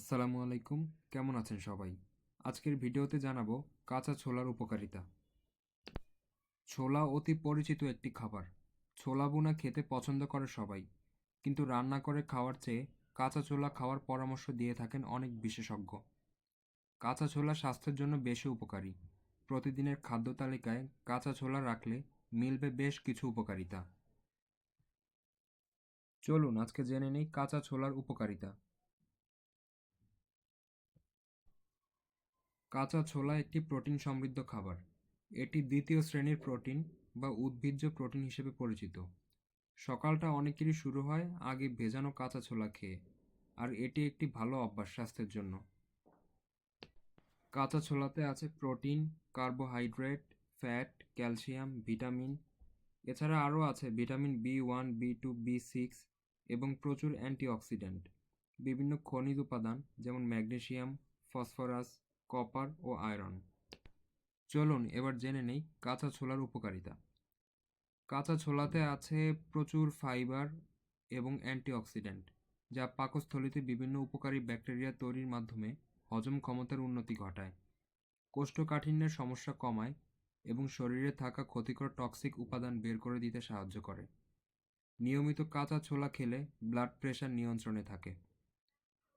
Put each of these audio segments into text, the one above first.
আসসালামু আলাইকুম। কেমন আছেন সবাই? আজকের ভিডিওতে জানাবো কাঁচা ছোলার উপকারিতা। ছোলা অতি পরিচিত একটি খাবার। ছোলা ভুনা খেতে পছন্দ করে সবাই, কিন্তু রান্না করে খাওয়ার চেয়ে কাঁচা ছোলা খাওয়ার পরামর্শ দিয়ে থাকেন অনেক বিশেষজ্ঞ। কাঁচা ছোলা স্বাস্থ্যের জন্য বেশি উপকারী। প্রতিদিনের খাদ্য তালিকায় কাঁচা ছোলা রাখলে মিলবে বেশ কিছু উপকারিতা। চলুন আজকে জেনে নেই কাঁচা ছোলার উপকারিতা। কাঁচা ছোলা একটি প্রোটিন সমৃদ্ধ খাবার। এটি দ্বিতীয় শ্রেণীর প্রোটিন বা উদ্ভিজ্জ প্রোটিন হিসেবে পরিচিত। সকালটা অনেকেরই শুরু হয় আগে ভেজানো কাঁচা ছোলা খেয়ে, আর এটি একটি ভালো অভ্যাস স্বাস্থ্যের জন্য। কাঁচা ছোলাতে আছে protein, carbohydrate, fat, calcium, vitamin. এছাড়া আরও আছে ভিটামিন B1, B2, B6 এবং প্রচুর অ্যান্টিঅক্সিডেন্ট। বিভিন্ন খনিজ উপাদান যেমন ম্যাগনেসিয়াম, ফসফরাস, কপার ও আয়রন। চলুন এবার জেনে নেই কাঁচা ছোলার উপকারিতা। কাঁচা ছোলাতে আছে প্রচুর ফাইবার এবং অ্যান্টিঅক্সিডেন্ট, যা পাকস্থলীতে বিভিন্ন উপকারী ব্যাকটেরিয়া তৈরির মাধ্যমে হজম ক্ষমতার উন্নতি ঘটায়, কোষ্ঠকাঠিন্যের সমস্যা কমায় এবং শরীরে থাকা ক্ষতিকর টক্সিক উপাদান বের করে দিতে সাহায্য করে। নিয়মিত কাঁচা ছোলা খেলে ব্লাড প্রেশার নিয়ন্ত্রণে থাকে।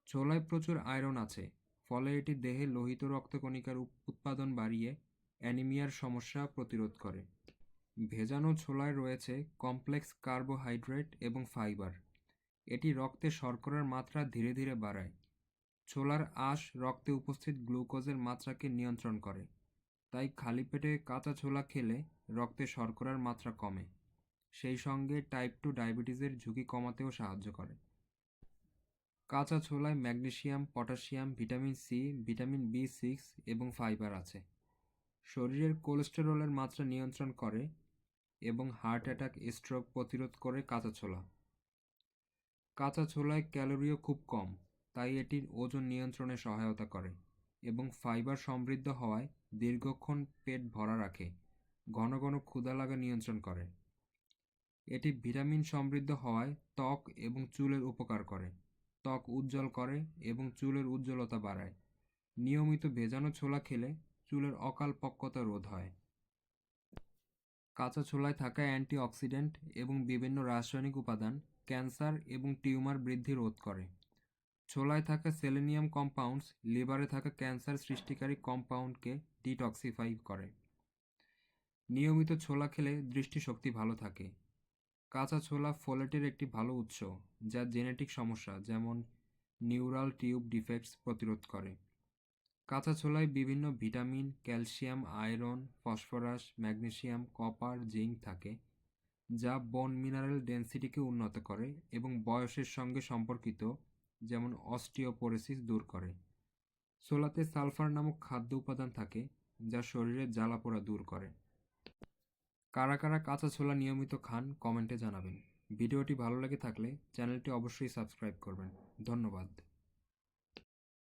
ছোলায় প্রচুর আয়রন আছে, ফলে এটি দেহে লোহিত রক্তকণিকার উৎপাদন বাড়িয়ে অ্যানিমিয়ার সমস্যা প্রতিরোধ করে। ভেজানো ছোলায় রয়েছে কমপ্লেক্স কার্বোহাইড্রেট এবং ফাইবার। এটি রক্তে শর্করার মাত্রা ধীরে ধীরে বাড়ায়। ছোলার আঁশ রক্তে উপস্থিত গ্লুকোজের মাত্রাকে নিয়ন্ত্রণ করে, তাই খালি পেটে কাঁচা ছোলা খেলে রক্তে শর্করার মাত্রা কমে। সেই সঙ্গে টাইপ 2 ডায়াবেটিসের ঝুঁকি কমাতেও সাহায্য করে। কাঁচা ছোলায় magnesium, potassium, vitamin C, vitamin B6 এবং ফাইবার আছে। শরীরের কোলেস্টেরলের মাত্রা নিয়ন্ত্রণ করে এবং হার্ট অ্যাটাক, স্ট্রোক প্রতিরোধ করে কাঁচা ছোলা। কাঁচা ছোলায় ক্যালোরিও খুব কম, তাই এটি ওজন নিয়ন্ত্রণে সহায়তা করে এবং ফাইবার সমৃদ্ধ হওয়ায় দীর্ঘক্ষণ পেট ভরা রাখে, ঘন ঘন ক্ষুধা লাগা নিয়ন্ত্রণ করে। এটি ভিটামিন সমৃদ্ধ হওয়ায় ত্বক এবং চুলের উপকার করে, ত্বক উজ্জ্বল করে এবং চুলের উজ্জ্বলতা বাড়ায়। নিয়মিত ভেজানো ছোলা খেলে চুলের অকাল পক্কতা রোধ হয়। কাঁচা ছোলায় থাকা অ্যান্টিঅক্সিডেন্ট এবং বিভিন্ন রাসায়নিক উপাদান ক্যান্সার এবং টিউমার বৃদ্ধি রোধ করে। ছোলায় থাকা সেলেনিয়াম কম্পাউন্ডস লিভারে থাকা ক্যান্সার সৃষ্টিকারী কম্পাউন্ডকে ডিটক্সিফাই করে। নিয়মিত ছোলা খেলে দৃষ্টিশক্তি ভালো থাকে। কাঁচা ছোলা ফোলেটের একটি ভালো উৎস, যা জেনেটিক সমস্যা যেমন নিউরাল টিউব ডিফেক্টস প্রতিরোধ করে। কাঁচা ছোলায় বিভিন্ন vitamin, calcium, iron, phosphorus, magnesium, copper, zinc থাকে, যা বোন মিনারেল ডেনসিটিকে উন্নত করে এবং বয়সের সঙ্গে সম্পর্কিত যেমন অস্টিওপোরোসিস দূর করে। ছোলাতে সালফার নামক খাদ্য উপাদান থাকে, যা শরীরের জ্বালাপোড়া দূর করে। কারা কারা কাঁচা ছোলা নিয়মিত খান কমেন্টে জানাবেন। ভিডিওটি ভালো লেগে থাকলে চ্যানেলটি অবশ্যই সাবস্ক্রাইব করবেন। ধন্যবাদ।